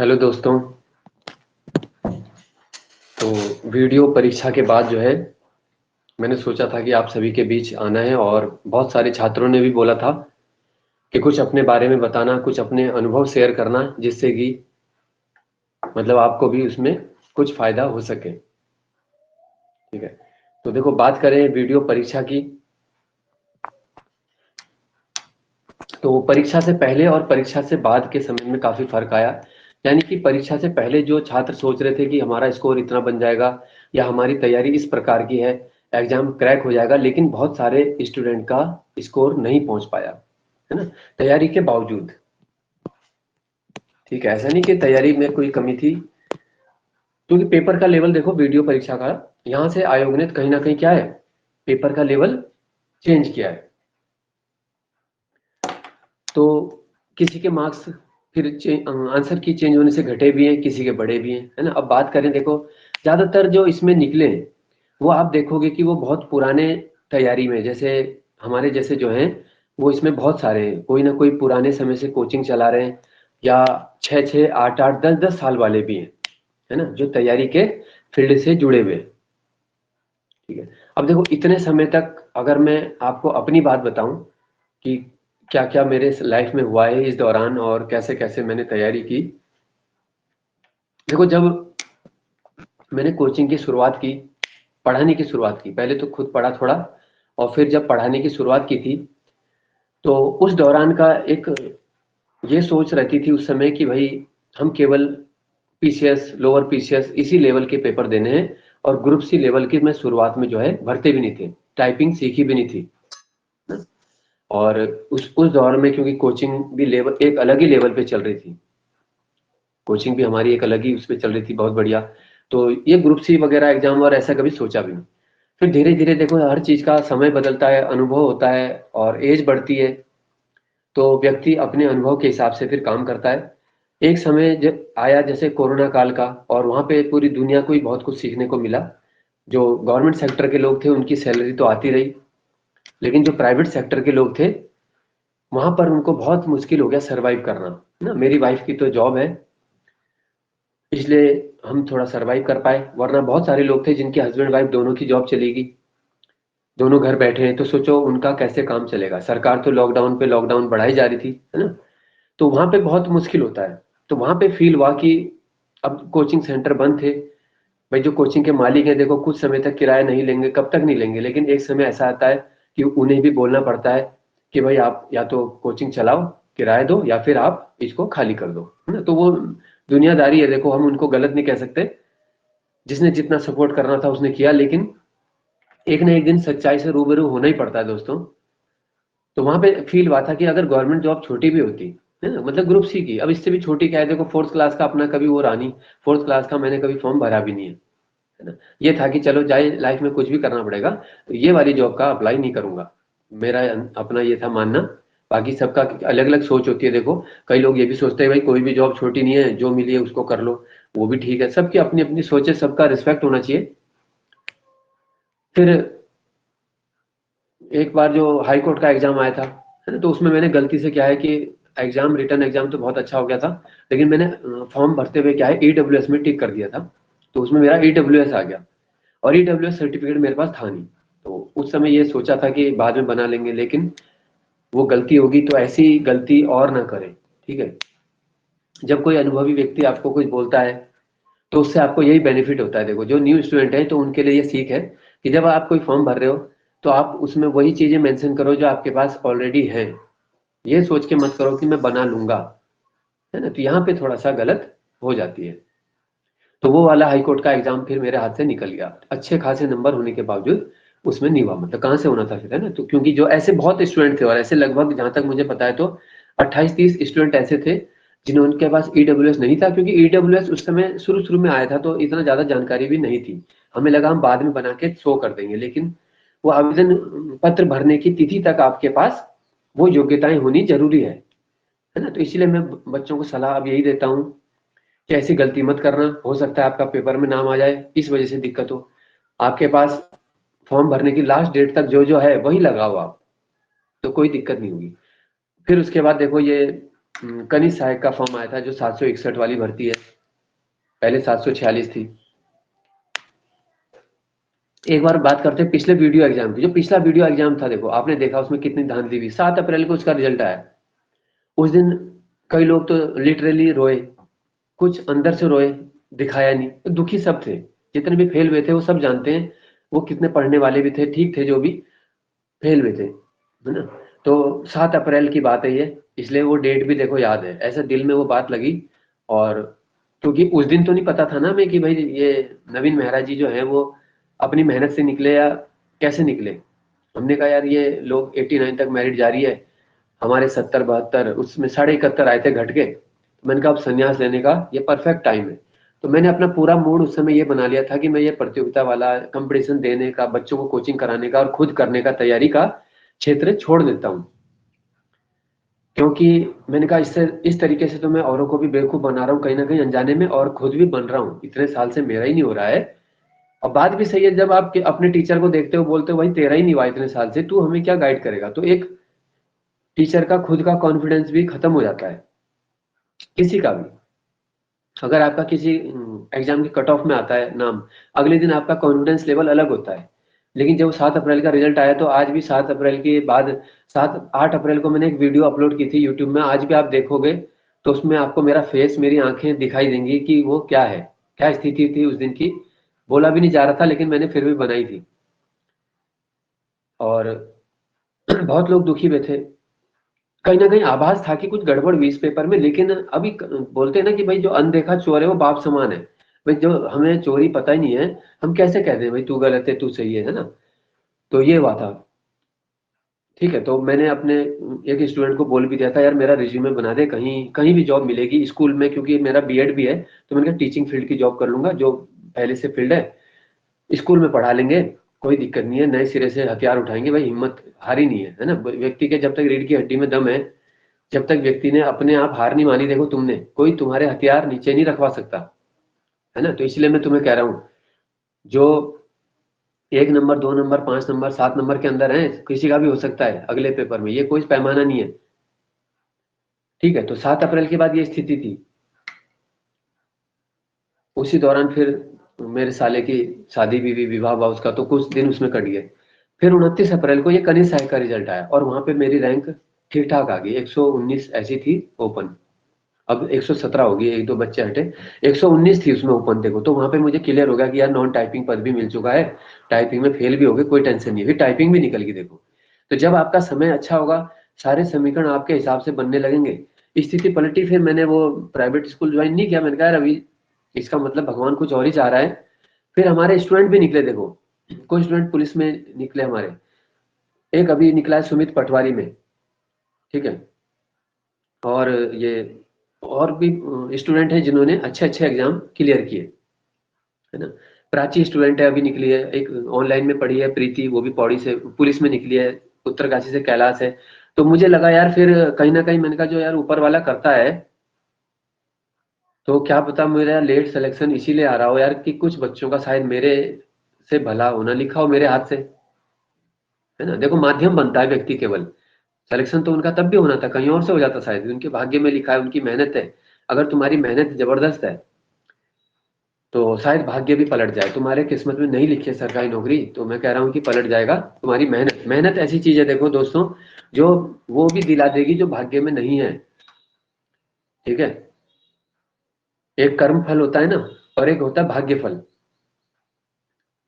Hello दोस्तों। तो video परीक्षा के बाद जो है मैंने सोचा था कि आप सभी के बीच आना है और बहुत सारे छात्रों ने भी बोला था कि कुछ अपने बारे में बताना, कुछ अपने अनुभव शेयर करना, जिससे कि मतलब आपको भी उसमें कुछ फायदा हो सके। ठीक है, तो देखो बात करें वीडियो परीक्षा की, तो परीक्षा से पहले और परीक्षा से बाद के समय में काफी फर्क आया। यानी कि परीक्षा से पहले जो छात्र सोच रहे थे कि हमारा स्कोर इतना बन जाएगा या हमारी तैयारी इस प्रकार की है, एग्जाम क्रैक हो जाएगा, लेकिन बहुत सारे स्टूडेंट का स्कोर नहीं पहुंच पाया, है ना, तैयारी के बावजूद। ठीक है, ऐसा नहीं कि तैयारी में कोई कमी थी, क्योंकि पेपर का लेवल देखो, वीडियो परीक्षा का यहाँ से आयोग ने कहीं ना कहीं क्या है, पेपर का लेवल चेंज किया है। तो किसी के मार्क्स फिर आंसर की चेंज होने से घटे भी हैं, किसी के बढ़े भी हैं, है ना। अब बात करें, देखो ज्यादातर जो इसमें निकले वो आप देखोगे कि वो बहुत पुराने तैयारी में, जैसे हमारे जैसे जो हैं वो इसमें बहुत सारे हैं, कोई ना कोई पुराने समय से कोचिंग चला रहे हैं, या 6-6 8-8 10-10 साल वाले भी हैं, है ना, जो तैयारी के फील्ड से जुड़े हुए हैं। ठीक है, अब देखो इतने समय तक अगर मैं आपको अपनी बात बताऊं कि क्या क्या मेरे लाइफ में हुआ है इस दौरान और कैसे कैसे मैंने तैयारी की। देखो जब मैंने कोचिंग की शुरुआत की, पढ़ाने की शुरुआत की, पहले तो खुद पढ़ा थोड़ा, और फिर जब पढ़ाने की शुरुआत की थी, तो उस दौरान का एक ये सोच रहती थी उस समय कि भाई हम केवल पीसीएस, लोअर पीसीएस इसी लेवल के पेपर देने हैं, और ग्रुप सी लेवल की मैं शुरुआत में जो है भरते भी नहीं थे, टाइपिंग सीखी भी नहीं थी ना। और उस दौर में क्योंकि कोचिंग भी लेवल एक अलग ही लेवल पे चल रही थी, कोचिंग भी हमारी एक अलग ही उस पर चल रही थी, बहुत बढ़िया। तो ये ग्रुप सी वगैरह एग्जाम और ऐसा कभी सोचा भी नहीं। फिर धीरे धीरे देखो हर चीज का समय बदलता है, अनुभव होता है और एज बढ़ती है, तो व्यक्ति अपने अनुभव के हिसाब से फिर काम करता है। एक समय जब आया जैसे कोरोना काल का, और वहां पे पूरी दुनिया को ही बहुत कुछ सीखने को मिला। जो गवर्नमेंट सेक्टर के लोग थे उनकी सैलरी तो आती रही, लेकिन जो प्राइवेट सेक्टर के लोग थे वहां पर उनको बहुत मुश्किल हो गया सरवाइव करना, ना। मेरी वाइफ की तो जॉब है, इसलिए हम थोड़ा सरवाइव कर पाए, वरना बहुत सारे लोग थे जिनके हस्बैंड वाइफ दोनों की जॉब चली गई, दोनों घर बैठे हैं, तो सोचो उनका कैसे काम चलेगा। सरकार तो लॉकडाउन पे लॉकडाउन बढ़ाई जा रही थी, है ना। तो वहां पे बहुत मुश्किल होता है। तो वहां पे फील हुआ कि अब कोचिंग सेंटर बंद थे, भाई जो कोचिंग के मालिक हैं देखो कुछ समय तक किराया नहीं लेंगे, कब तक नहीं लेंगे, लेकिन एक समय ऐसा आता है कि उन्हें भी बोलना पड़ता है कि भाई आप या तो कोचिंग चलाओ, किराया दो, या फिर आप इसको खाली कर दो, है ना। तो वो दुनियादारी है, देखो हम उनको गलत नहीं कह सकते, जिसने जितना सपोर्ट करना था उसने किया, लेकिन एक ना एक दिन सच्चाई से रूबरू होना ही पड़ता है दोस्तों। तो वहां पे फील हुआ था कि अगर गवर्नमेंट जॉब छोटी भी होती, है ना, मतलब ग्रुप सी की, अब इससे भी छोटी क्या है, देखो फोर्थ क्लास का अपना कभी वो रहा नहीं, फोर्थ क्लास का मैंने कभी फॉर्म भरा भी नहीं है ना। ये था कि चलो जाए लाइफ में कुछ भी करना पड़ेगा, तो ये वाली जॉब का अप्लाई नहीं करूंगा, मेरा अपना ये था मानना। बाकी सबका अलग अलग सोच होती है, देखो कई लोग ये भी सोचते हैं भाई कोई भी जॉब छोटी नहीं है, जो मिली है उसको कर लो, वो भी ठीक है, सबकी अपनी अपनी सोच है, सबका रिस्पेक्ट होना चाहिए। फिर एक बार जो हाई कोर्ट का एग्जाम आया था, है ना, तो उसमें मैंने गलती से क्या है कि एग्जाम, रिटर्न एग्जाम तो बहुत अच्छा हो गया था, लेकिन मैंने फॉर्म भरते हुए क्या है ईडब्ल्यूएस में टिक कर दिया था, तो उसमें मेरा ईडब्ल्यूएस आ गया, और ईडब्ल्यूएस सर्टिफिकेट मेरे पास था नहीं। तो उस समय ये सोचा था कि बाद में बना लेंगे, लेकिन वो गलती होगी तो ऐसी गलती और ना करें। ठीक है, जब कोई अनुभवी व्यक्ति आपको कुछ बोलता है तो उससे आपको यही बेनिफिट होता है। देखो जो न्यू स्टूडेंट है तो उनके लिए ये सीख है कि जब आप कोई फॉर्म भर रहे हो तो आप उसमें वही चीजें मेंशन करो जो आपके पास ऑलरेडी है, ये सोच के मत करो कि मैं बना लूंगा, है ना। तो यहाँ पे थोड़ा सा गलत हो जाती है। तो वो वाला हाई कोर्ट का एग्जाम फिर मेरे हाथ से निकल गया, अच्छे खासे नंबर होने के बावजूद उसमें नहीं हुआ, मतलब कहाँ से होना था फिर, है ना। तो क्योंकि जो ऐसे बहुत स्टूडेंट थे, और ऐसे लगभग जहां तक मुझे पता है तो 28-30 स्टूडेंट ऐसे थे जिन्होंने पास ईडब्ल्यूएस नहीं था, क्योंकि ईडब्ल्यूएस उस समय शुरू शुरू में आया था तो इतना ज्यादा जानकारी भी नहीं थी, हमें लगा हम बाद में बना के शो कर देंगे, लेकिन वो आवेदन पत्र भरने की तिथि तक आपके पास वो योग्यताएं होनी जरूरी है ना। तो इसीलिए मैं बच्चों को सलाह अब यही देता हूँ कि ऐसी गलती मत करना, हो सकता है आपका पेपर में नाम आ जाए, इस वजह से दिक्कत हो। आपके पास फॉर्म भरने की लास्ट डेट तक जो जो है वही लगाओ आप, तो कोई दिक्कत नहीं होगी। फिर उसके बाद देखो ये कनिष्ठ सहायक का फॉर्म आया था जो 761 वाली भर्ती है, पहले 746 थी। एक बार बात करते हैं पिछले वीडियो एग्जाम की। जो पिछला वीडियो एग्जाम था देखो, आपने देखा उसमें कितनी धांधली हुई। 7 अप्रैल को उसका रिजल्ट आया। उस दिन कई लोग तो लिटरली रोए, कुछ अंदर से रोए, दिखाया नहीं, तो दुखी सब थे। जितने भी फेल हुए थे वो सब जानते हैं, वो कितने पढ़ने वाले भी थे, ठीक थे, जो भी फेल हुए थे, है ना। तो 7 अप्रैल की बात है ये, इसलिए वो डेट भी देखो याद है, ऐसा दिल में वो बात लगी। और क्योंकि उस दिन तो नहीं पता था ना हमें कि भाई ये नवीन मेहरा जी जो है वो अपनी मेहनत से निकले या कैसे निकले। हमने कहा यार ये लोग 89 तक मेरिट जारी है, हमारे 70 72 उसमें 71.5 आए थे घट के। तो मैंने कहा अब संन्यास लेने का ये परफेक्ट टाइम है। तो मैंने अपना पूरा मूड उस समय ये बना लिया था कि मैं ये प्रतियोगिता वाला कंपटीशन देने का, बच्चों को कोचिंग कराने का और खुद करने का तैयारी का क्षेत्र छोड़ देता हूँ। क्योंकि मैंने कहा इससे इस तरीके से तो मैं औरों को भी बेवकूफ बना रहा हूँ कहीं ना कहीं अनजाने में, और खुद भी बन रहा हूँ। इतने साल से मेरा ही नहीं हो रहा है। और बात भी सही है, जब आप अपने टीचर को देखते हो बोलते हो भाई तेरा ही नहीं हुआ इतने साल से, तू हमें क्या गाइड करेगा। तो एक टीचर का खुद का कॉन्फिडेंस भी खत्म हो जाता है, किसी का भी। अगर आपका किसी एग्जाम के कट ऑफ में आता है नाम, अगले दिन आपका कॉन्फिडेंस लेवल अलग होता है। लेकिन जब 7 अप्रैल का रिजल्ट आया तो आज भी 7 अप्रैल के बाद 8 अप्रैल को मैंने एक वीडियो अपलोड की थी यूट्यूब में, आज भी आप देखोगे तो उसमें आपको मेरा फेस, मेरी आंखें दिखाई देंगी कि वो क्या है, क्या स्थिति थी उस दिन की। बोला भी नहीं जा रहा था लेकिन मैंने फिर भी बनाई थी। और बहुत लोग दुखी हुए थे, कहीं ना कहीं आभास था कि कुछ गड़बड़ हुई इस पेपर में। लेकिन अभी बोलते हैं ना कि भाई जो अनदेखा चोर है वो बाप समान है। भाई जो हमें चोरी पता ही नहीं है, हम कैसे कहते हैं भाई तू गलत है तू सही है ना। तो ये हुआ था। ठीक है, तो मैंने अपने एक स्टूडेंट को बोल भी दिया था यार मेरा रिज्यूमे बना दे, कहीं कहीं भी जॉब मिलेगी स्कूल में, क्योंकि मेरा बीएड भी है। तो मैंने कहा टीचिंग फील्ड की जॉब कर लूंगा, जो पहले से फील्ड है, स्कूल में पढ़ा लेंगे, कोई दिक्कत नहीं है। नए सिरे से हथियार उठाएंगे भाई, हिम्मत हारी नहीं है ना व्यक्ति के, जब तक रीढ़ की हड्डी में दम है, जब तक व्यक्ति ने अपने आप हार नहीं मानी, देखो तुमने, कोई तुम्हारे हथियार नीचे नहीं रखवा सकता, है ना। तो इसलिए मैं तुम्हें कह रहा हूँ, जो 1 नंबर 2 नंबर 5 नंबर 7 नंबर के अंदर है, किसी का भी हो सकता है अगले पेपर में, ये कोई पैमाना नहीं है। ठीक है, तो 7 अप्रैल के बाद ये स्थिति थी। उसी दौरान फिर मेरे साले की शादी भी, विवाह हुआ उसका, तो कुछ दिन उसमें कट गए। फिर 29 अप्रैल को ये कनिष्ठ सहायक का रिजल्ट आया और वहां पे मेरी रैंक ठीक ठाक आ गई, 119 ऐसी थी ओपन। अब 117 होगी, एक दो बच्चे हटे, 119 थी उसमें ओपन। देखो तो वहां पे मुझे क्लियर हो गया कि यार नॉन टाइपिंग पद भी मिल चुका है, टाइपिंग में फेल भी हो गए, कोई टेंशन नहीं है, फिर टाइपिंग भी निकल गई। देखो तो जब आपका समय अच्छा होगा, सारे समीकरण आपके हिसाब से बनने लगेंगे। स्थिति पलटी, फिर मैंने वो प्राइवेट स्कूल ज्वाइन नहीं किया। मैंने कहा यार अभी इसका मतलब भगवान कुछ और ही चाह रहा है। फिर हमारे स्टूडेंट भी निकले, देखो कुछ स्टूडेंट पुलिस में निकले हमारे। एक अभी निकला है सुमित पटवारी में, ठीक है। और ये और भी स्टूडेंट हैं जिन्होंने अच्छे अच्छे एग्जाम क्लियर किए, है ना। प्राची स्टूडेंट है अभी निकली है, एक ऑनलाइन में पढ़ी है, प्रीति, वो भी पौड़ी से पुलिस में निकली है, उत्तरकाशी से कैलाश है। तो मुझे लगा यार फिर कहीं ना कहीं, मैंने कहा जो यार ऊपर वाला करता है, तो क्या पता मेरा लेट सिलेक्शन इसीलिए आ रहा हो यार कि कुछ बच्चों का शायद मेरे से भला होना लिखा हो मेरे हाथ से, है ना। देखो माध्यम बनता है व्यक्ति केवल, सिलेक्शन तो उनका तब भी होना था कहीं और से हो जाता, शायद उनके भाग्य में लिखा है, उनकी मेहनत है। अगर तुम्हारी मेहनत जबरदस्त है तो शायद भाग्य भी पलट जाए। तुम्हारे किस्मत में नहीं लिखी है सरकारी नौकरी, तो मैं कह रहा हूँ कि पलट जाएगा। तुम्हारी मेहनत, मेहनत ऐसी चीज है देखो दोस्तों, जो वो भी दिला देगी जो भाग्य में नहीं है। ठीक है, एक कर्म फल होता है ना, और एक होता है भाग्य फल।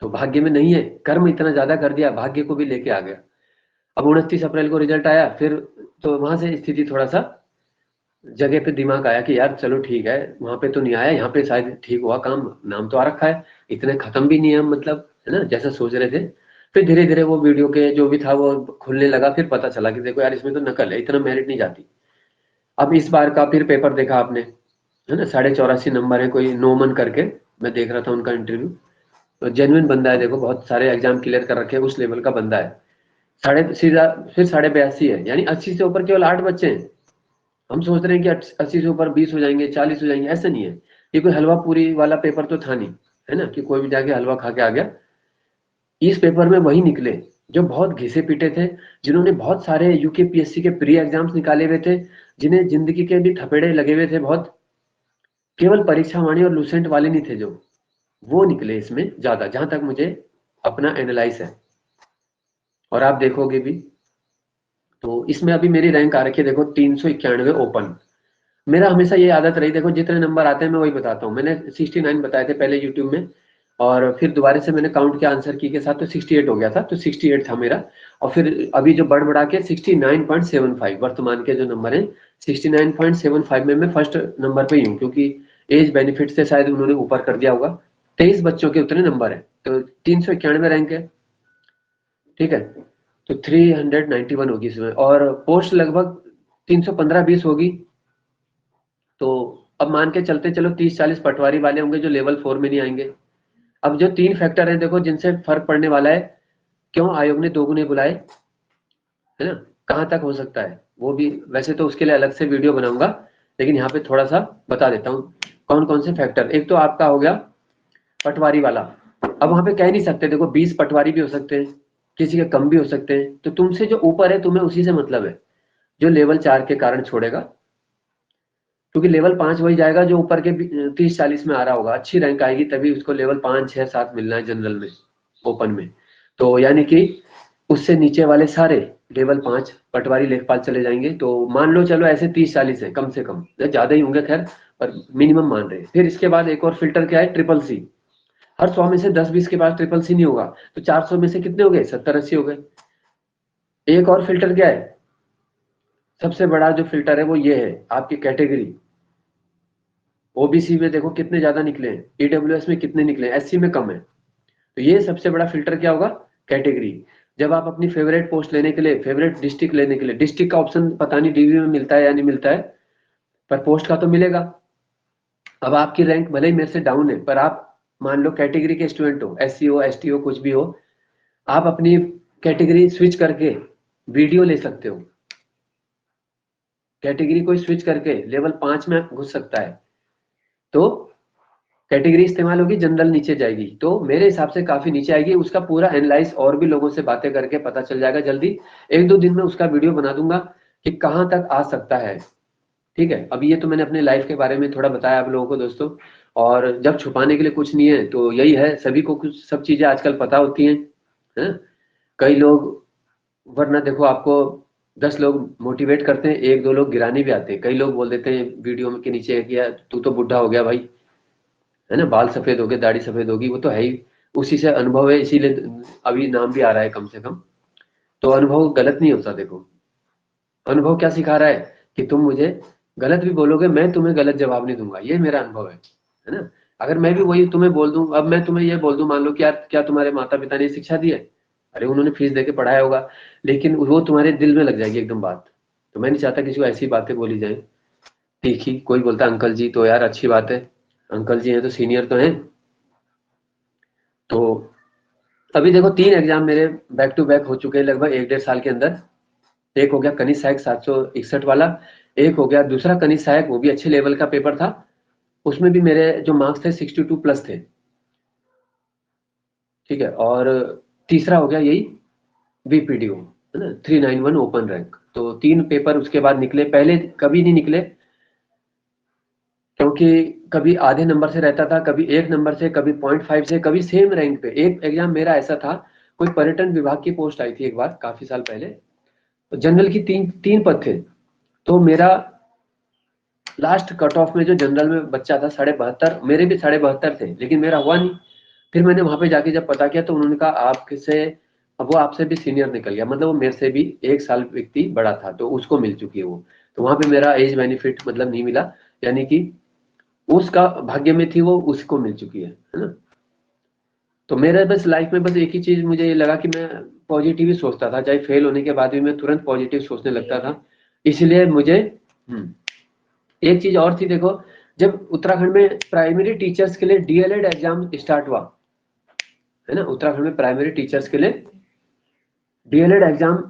तो भाग्य में नहीं है, कर्म इतना ज्यादा कर दिया, भाग्य को भी लेके आ गया। अब 29 अप्रैल को रिजल्ट आया फिर, तो वहां से स्थिति थोड़ा सा जगह पे दिमाग आया कि यार चलो ठीक है, वहां पे तो नहीं आया, यहाँ पे शायद ठीक हुआ काम, नाम तो आ रखा है, इतने खत्म भी नहीं है हम, मतलब है ना जैसा सोच रहे थे। फिर धीरे धीरे वो वीडियो के जो भी था वो खुलने लगा, फिर पता चला कि देखो यार इसमें तो नकल है, इतना मेरिट नहीं जाती। अब इस बार का फिर पेपर देखा आपने, है ना, 84.5 नंबर है, कोई नोमन करके, मैं देख रहा था उनका इंटरव्यू। तो जेन्युइन बंदा है, देखो बहुत सारे एग्जाम क्लियर कर रखे हैं, उस लेवल का बंदा है। साढ़े सीधा फिर 82.5 है, यानी 80 से ऊपर केवल 8 बच्चे हैं। हम सोच रहे हैं कि 80 से ऊपर 20 हो जाएंगे, 40 हो जाएंगे, ऐसा नहीं है। ये कोई हलवा पूरी वाला पेपर तो था नहीं, है ना, कि कोई भी जाके हलवा खा के आ गया। इस पेपर में वही निकले जो बहुत घिसे पीटे थे, जिन्होंने बहुत सारे यूकेपीएससी के प्री एग्जाम्स निकाले हुए थे, जिन्हें जिंदगी के भी थपेड़े लगे हुए थे बहुत, केवल परीक्षा वाणी और लूसेंट वाले नहीं थे जो, वो निकले इसमें ज्यादा, जहां तक मुझे अपना एनालाइज है। और आप देखोगे भी तो इसमें अभी मेरी रैंक आ रखी है देखो 391 ओपन। मेरा हमेशा ये आदत रही, देखो जितने नंबर आते हैं मैं वही बताता हूँ। मैंने 69 बताए थे पहले यूट्यूब में, और फिर दोबारा से मैंने काउंट किया आंसर की के साथ तो 68 हो गया था, तो 68 था मेरा। और फिर अभी जो बढ़ बढ़ा के 69.75 वर्तमान के जो नंबर हैं, 69.75 में मैं फर्स्ट नंबर पे ही हूँ, क्योंकि एज बेनिफिट से शायद उन्होंने ऊपर कर दिया होगा। 23 बच्चों के उतने नंबर है, तो 391 रैंक है, ठीक है। तो 391 होगी इसमें, और पोस्ट लगभग 315-20 होगी। तो अब मान के चलते चलो 30-40 पटवारी वाले होंगे जो लेवल 4 में नहीं आएंगे। अब जो 3 फैक्टर हैं देखो जिनसे फर्क पड़ने वाला है, क्यों आयोग ने 2 गुने बुलाए, है ना, कहाँ तक हो सकता है वो भी, वैसे तो उसके लिए अलग से वीडियो बनाऊंगा, लेकिन यहाँ पे थोड़ा सा बता देता हूँ कौन कौन से फैक्टर। एक तो आपका हो गया पटवारी वाला। अब वहां पे कह नहीं सकते, देखो 20 पटवारी भी हो सकते हैं, किसी के कम भी हो सकते हैं, तो तुमसे जो ऊपर है तुम्हें उसी से मतलब है, जो लेवल 4 के कारण छोड़ेगा, क्योंकि लेवल 5 वही जाएगा जो ऊपर के 30-40 में आ रहा होगा, अच्छी रैंक आएगी तभी उसको लेवल 5-6-7 मिलना है जनरल में, ओपन में। तो यानी कि उससे नीचे वाले सारे लेवल 5 पटवारी लेखपाल चले जाएंगे। तो मान लो चलो ऐसे 30-40 है कम से कम, ज्यादा ही होंगे खैर, पर मिनिमम मान रहे हैं। फिर इसके बाद एक और फिल्टर क्या है, ट्रिपल सी। हर 100 में से 10-20 के पास ट्रिपल सी नहीं होगा, तो 400 में से कितने हो गए, 70-80 हो गए। एक और फिल्टर क्या है, सबसे बड़ा जो फिल्टर है वो ये है आपकी कैटेगरी। ओबीसी में देखो कितने ज्यादा निकले हैं, ईडब्ल्यूएस में कितने निकले हैं, एससी में कम है। तो ये सबसे बड़ा फिल्टर क्या होगा, कैटेगरी। जब आप अपनी फेवरेट पोस्ट लेने के लिए, फेवरेट डिस्ट्रिक्ट लेने के लिए, डिस्ट्रिक्ट का ऑप्शन पता नहीं डीवी में मिलता है या नहीं मिलता है, पर पोस्ट का तो मिलेगा। अब आपकी रैंक भले ही मेरे से डाउन है, पर आप मान लो कैटेगरी के स्टूडेंट हो, एससी हो, एसटी हो, कुछ भी हो, आप अपनी कैटेगरी स्विच करके वीडियो ले सकते हो, कैटेगरी को स्विच करके लेवल 5 में घुस सकता है। तो कैटेगरी इस्तेमाल होगी, जनरल नीचे जाएगी, तो मेरे हिसाब से काफी नीचे आएगी। उसका पूरा एनालाइज और भी लोगों से बातें करके पता चल जाएगा जल्दी, 1-2 दिन में उसका वीडियो बना दूंगा कि कहाँ तक आ सकता है, ठीक है। अभी ये तो मैंने अपने लाइफ के बारे में थोड़ा बताया आप लोगों को दोस्तों, और जब छुपाने के लिए कुछ नहीं है तो यही है, सभी को कुछ सब चीजें आजकल पता होती हैं, है ना। कई लोग, वरना देखो आपको 10 लोग मोटिवेट करते हैं, 1-2 लोग गिराने भी आते हैं। कई लोग बोल देते हैं वीडियो में के नीचे कि यार तू तो बुढ़ा हो गया भाई, है ना, बाल सफेद हो गए, दाढ़ी सफेद होगी, वो तो है ही, उसी से अनुभव है, इसीलिए अभी नाम भी आ रहा है कम से कम। तो अनुभव गलत नहीं होता, देखो अनुभव क्या सिखा रहा है कि तुम मुझे गलत भी बोलोगे, मैं तुम्हें गलत जवाब नहीं दूंगा, ये मेरा अनुभव है ना। अगर मैं भी वही तुम्हें बोल दूं, अब मैं तुम्हें ये बोल दूं, मान लो कि यार क्या तुम्हारे माता पिता ने शिक्षा दी है, अरे उन्होंने फीस देके पढ़ाया होगा, लेकिन वो तुम्हारे दिल में लग जाएगी एकदम बात। तो मैं नहीं चाहता किसी को ऐसी बातें बोली जाए तीखी। कोई बोलता अंकल जी, तो यार अच्छी बात है, अंकल जी हैं तो सीनियर तो हैं। तो अभी देखो 3 एग्जाम मेरे बैक टू बैक हो चुके हैं लगभग 1-1.5 साल के अंदर। एक हो गया कनिष्ठ सहायक 761 वाला, एक हो गया दूसरा कनिष्ठ सहायक, वो भी अच्छे लेवल का पेपर था, उसमें भी मेरे जो मार्क्स थे 62 प्लस थे, ठीक है। और तीसरा हो गया यही बीपीडीओ, है ना, 391 ओपन रैंक। तो 3 पेपर उसके बाद निकले, पहले कभी नहीं निकले, क्योंकि कभी आधे नंबर से रहता था, कभी 1 नंबर से, कभी 0.5 से, कभी सेम रैंक पे। एक एग्जाम मेरा ऐसा था, कोई पर्यटन विभाग की पोस्ट आई थी एक बार काफी साल पहले, जनरल की 3 पद थे, तो मेरा लास्ट कट ऑफ में जो जनरल में बच्चा था 72.5, मेरे भी 72.5 थे, लेकिन मेरा हुआ नहीं। फिर मैंने वहां पे जाके जब पता किया तो उन्होंने कहा आपसे, अब वो आपसे भी सीनियर निकल गया, मतलब वो मेरे से भी 1 साल व्यक्ति बड़ा था, तो उसको मिल चुकी है वो। तो वहां पे मेरा एज बेनिफिट मतलब नहीं मिला, यानी कि उसका भाग्य में थी वो, उसको मिल चुकी है ना। तो मेरे बस लाइफ में बस एक ही चीज मुझे ये लगा कि मैं पॉजिटिव ही सोचता था, चाहे फेल होने के बाद भी मैं तुरंत पॉजिटिव सोचने लगता था। इसलिए मुझे एक चीज और थी, देखो जब उत्तराखंड में प्राइमरी टीचर्स के लिए डीएलएड एग्जाम स्टार्ट हुआ, है ना, उत्तराखंड में प्राइमरी टीचर्स के लिए डीएलएड एग्जाम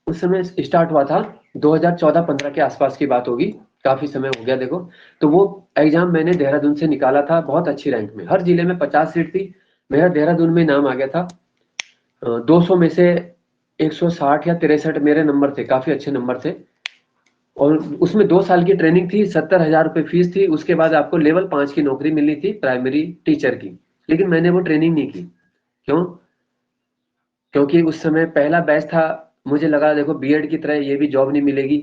उस समय स्टार्ट हुआ था, 2014-15 के आसपास की बात होगी, काफी समय हो गया देखो। तो वो एग्जाम मैंने देहरादून से निकाला था, बहुत अच्छी रैंक में, हर जिले में 50 सीट थी, मेरा देहरादून में नाम आ गया था। 200 में से 160 या 63 मेरे नंबर थे, काफी अच्छे नंबर थे। और उसमें 2 साल की ट्रेनिंग थी, 70,000 रुपये फीस थी, उसके बाद आपको लेवल 5 की नौकरी मिलनी थी प्राइमरी टीचर की। लेकिन मैंने वो ट्रेनिंग नहीं की। क्यों? क्योंकि उस समय पहला बैच था, मुझे लगा देखो बीएड की तरह ये भी जॉब नहीं मिलेगी,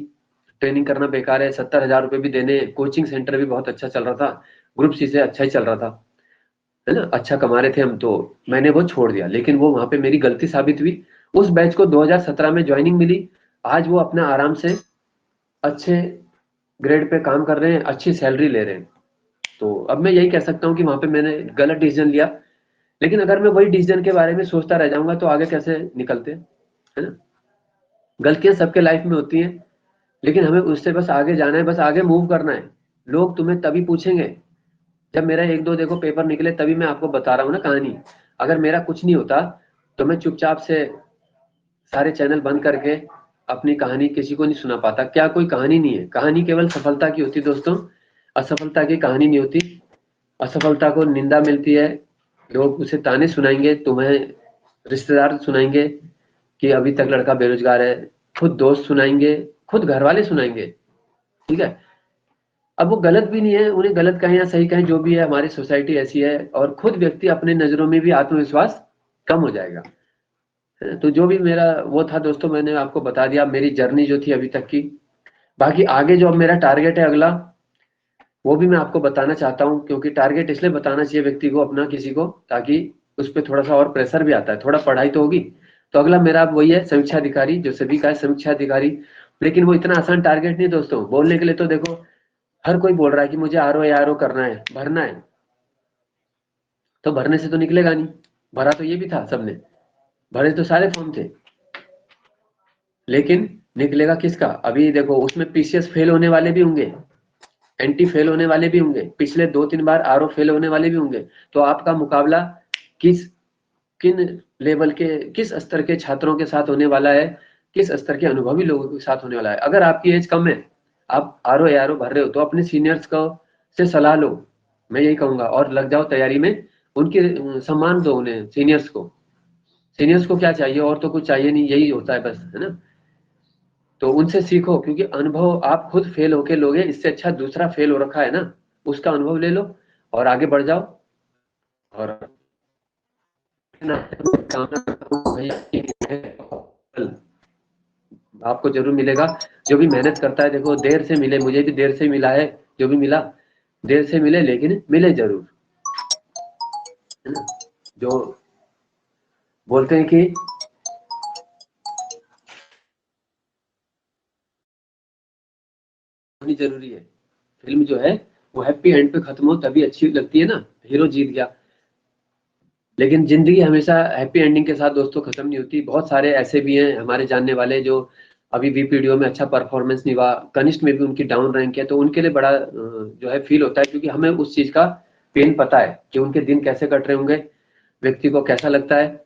ट्रेनिंग करना बेकार है, 70,000 रुपये भी देने, कोचिंग सेंटर भी बहुत अच्छा चल रहा था, ग्रुप सी से अच्छा ही चल रहा था, है ना, अच्छा कमा रहे थे हम, तो मैंने वो छोड़ दिया। लेकिन वो वहां पे मेरी गलती साबित हुई। उस बैच को 2017 में ज्वाइनिंग मिली, आज वो अपना आराम से अच्छे ग्रेड पे काम कर रहे हैं, अच्छी सैलरी ले रहे हैं। तो अब मैं यही कह सकता हूँ कि वहां पे मैंने गलत डिसीजन लिया। लेकिन अगर मैं वही डिसीजन के बारे में सोचता रह जाऊंगा तो आगे कैसे निकलते, है ना। गलतियां सबके लाइफ में होती हैं, लेकिन हमें उससे बस आगे जाना है, बस आगे मूव करना है। लोग तुम्हें तभी पूछेंगे जब मेरा एक दो देखो पेपर निकले, तभी मैं आपको बता रहा हूँ ना कहानी। अगर मेरा कुछ नहीं होता तो मैं चुपचाप से सारे चैनल बंद करके अपनी कहानी किसी को नहीं सुना पाता। क्या कोई कहानी नहीं है? कहानी केवल सफलता की होती है दोस्तों, असफलता की कहानी नहीं होती। असफलता को निंदा मिलती है, लोग उसे ताने सुनाएंगे, तुम्हें रिश्तेदार सुनाएंगे कि अभी तक लड़का बेरोजगार है, खुद दोस्त सुनाएंगे, खुद घर वाले सुनाएंगे, ठीक है। अब वो गलत भी नहीं है, उन्हें गलत कहें या सही कहें, जो भी है, हमारी सोसाइटी ऐसी है, और खुद व्यक्ति अपने नजरों में भी आत्मविश्वास कम हो जाएगा, है ना? तो जो भी मेरा वो था दोस्तों, मैंने आपको बता दिया मेरी जर्नी जो थी अभी तक की। बाकी आगे जो अब मेरा टारगेट है अगला, वो भी मैं आपको बताना चाहता हूँ, क्योंकि टारगेट इसलिए बताना चाहिए व्यक्ति को अपना, किसी को, ताकि उस पर थोड़ा सा और प्रेशर भी आता है, थोड़ा पढ़ाई तो होगी। तो अगला मेरा अब वही है, समीक्षा अधिकारी, जो सभी का है समीक्षा अधिकारी। लेकिन वो इतना आसान टारगेट नहीं दोस्तों। बोलने के लिए तो देखो हर कोई बोल रहा है कि मुझे आर ओ करना है, भरना है, तो भरने से तो निकलेगा नहीं। भरा तो ये भी था सबने, भरे तो सारे फॉर्म थे, लेकिन निकलेगा किसका? अभी देखो उसमें पीसीएस फेल होने वाले भी होंगे, एंटी फेल होने वाले भी होंगे, पिछले 2-3 बार आरओ फेल होने वाले भी होंगे। तो आपका मुकाबला किस किन लेवल के, किस स्तर के छात्रों के साथ होने वाला है, किस स्तर के अनुभवी लोगों के साथ होने वाला है। अगर आपकी एज कम है, आप आरओ भर रहे हो, तो अपने सीनियर्स को से सलाह लो, मैं यही कहूंगा, और लग जाओ तैयारी में। उनके सम्मान दो उन्हें, सीनियर्स को। सीनियर्स को क्या चाहिए? और तो कुछ चाहिए नहीं, यही होता है बस, है ना। तो उनसे सीखो, क्योंकि अनुभव आप खुद फेल होके लोगे, इससे अच्छा दूसरा फेल हो रखा है ना, उसका अनुभव ले लो और आगे बढ़ जाओ। और आपको जरूर मिलेगा। जो भी मेहनत करता है, देखो देर से मिले, मुझे भी देर से मिला है, जो भी मिला देर से मिले, लेकिन मिले जरूर, है ना। जो बोलते हैं कि होनी जरूरी है। फिल्म जो है वो हैप्पी एंड पे खत्म हो तभी अच्छी लगती है ना, हीरो जीत गया। लेकिन जिंदगी हमेशा हैप्पी एंडिंग के साथ दोस्तों खत्म नहीं होती। बहुत सारे ऐसे भी हैं हमारे जानने वाले जो अभी वीपीडीओ में अच्छा परफॉर्मेंस नहीं हुआ, कनिष्ठ में भी उनकी डाउन रैंक है, तो उनके लिए बड़ा जो है फील होता है, क्योंकि हमें उस चीज का पेन पता है कि उनके दिन कैसे कट रहे होंगे, व्यक्ति को कैसा लगता है।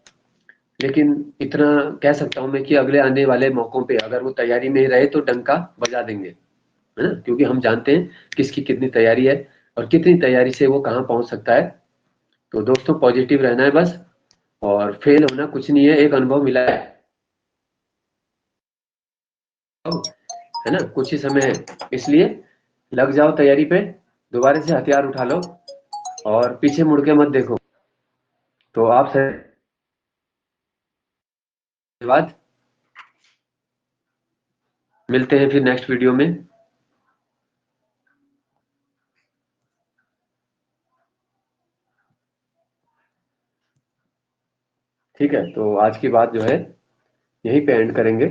लेकिन इतना कह सकता हूं मैं कि अगले आने वाले मौकों पे अगर वो तैयारी में रहे तो डंका बजा देंगे, है ना, क्योंकि हम जानते हैं किसकी कितनी तैयारी है और कितनी तैयारी से वो कहाँ पहुंच सकता है। तो दोस्तों पॉजिटिव रहना है बस, और फेल होना कुछ नहीं है, एक अनुभव मिला है ना, कुछ ही समय है, इसलिए लग जाओ तैयारी पे, दोबारा से हथियार उठा लो और पीछे मुड़ के मत देखो। तो आप सही, धन्यवाद। मिलते हैं फिर नेक्स्ट वीडियो में। ठीक है, तो आज की बात जो है यहीं पे एंड करेंगे।